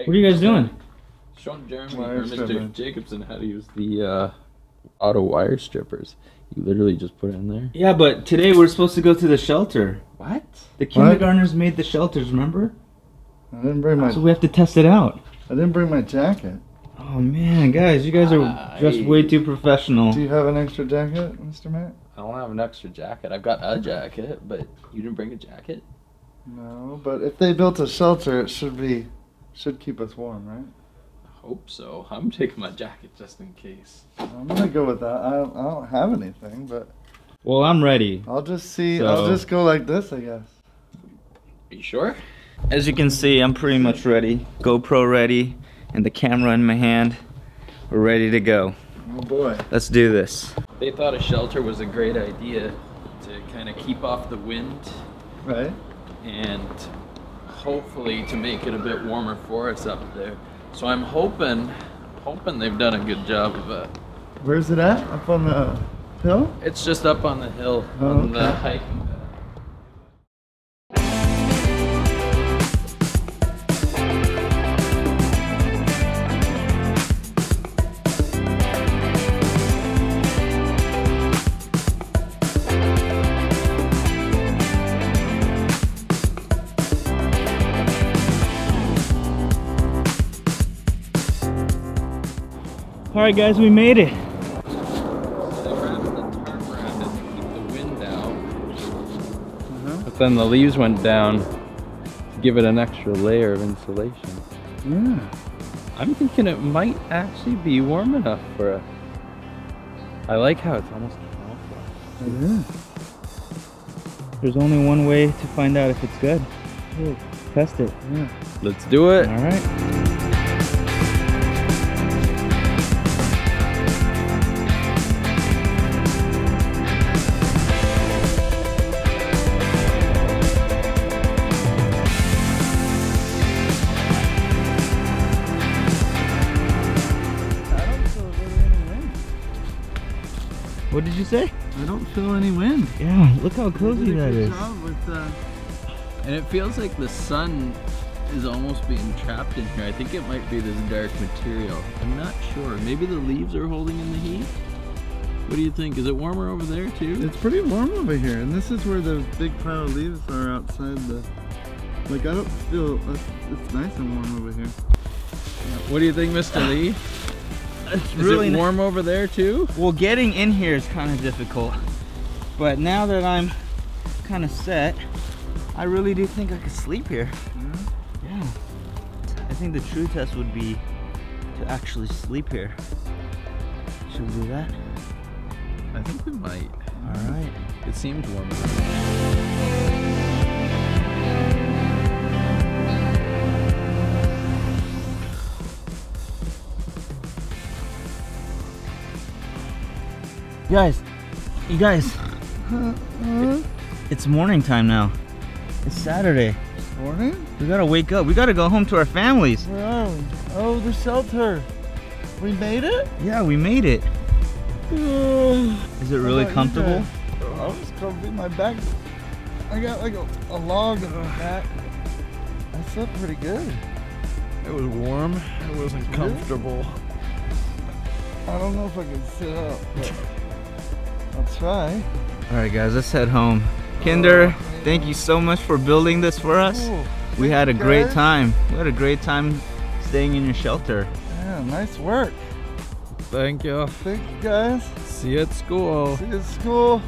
What are you guys doing? Showing Jeremy or Mr. Jacobson how to use the auto wire strippers. You literally just put it in there. Yeah, but today we're supposed to go to the shelter. What? The kindergartnens made the shelters, remember? I didn't bring my... So we have to test it out. I didn't bring my jacket. Oh man, guys, you guys are just way too professional. Do you have an extra jacket, Mr. Matt? I don't have an extra jacket. I've got a jacket, but you didn't bring a jacket? No, but if they built a shelter, it should keep us warm, right? I hope so. I'm taking my jacket just in case. I'm gonna go with that. I don't have anything, but... Well, I'm ready. I'll just see. I'll just go like this, I guess. Are you sure? As you can see, I'm pretty much ready. GoPro ready, and the camera in my hand. We're ready to go. Oh boy. Let's do this. They thought a shelter was a great idea to kind of keep off the wind. Right. And hopefully to make it a bit warmer for us up there. So I'm hoping they've done a good job of it. Where's it at? Up on the hill? It's just up on the hill, on the hiking. Alright guys, we made it. But then the leaves went down to give it an extra layer of insulation. Yeah. I'm thinking it might actually be warm enough for us. I like how it's almost camouflage. It is. There's only one way to find out if it's good. Cool. Test it. Yeah. Let's do it. Alright. What did you say? I don't feel any wind. Yeah, look how cozy that is. And it feels like the sun is almost being trapped in here. I think it might be this dark material. I'm not sure. Maybe the leaves are holding in the heat? What do you think? Is it warmer over there too? It's pretty warm over here, and this is where the big pile of leaves are outside the... Like, I don't feel... It's nice and warm over here. What do you think, Mr. Lee? It's Is really it warm over there too? Well, getting in here is kind of difficult, but now that I'm kind of set, I really do think I could sleep here. Yeah. I think the true test would be to actually sleep here. Should we do that? I think we might. All right. It seems warm enough. You guys, it's morning time now. It's Saturday. Morning? We gotta wake up. We gotta go home to our families. Where are we? Oh, the shelter. We made it? Yeah, we made it. Is it really comfortable? I was comfy. My back, I got like a log in my back. I slept pretty good. It was warm. It wasn't comfortable. I don't know if I can sit up, but I'll try. All right, guys, let's head home. Kinder, thank you so much for building this for us. We had a great time. We had a great time staying in your shelter. Yeah, nice work. Thank you. Thank you, guys. See you at school. See you at school.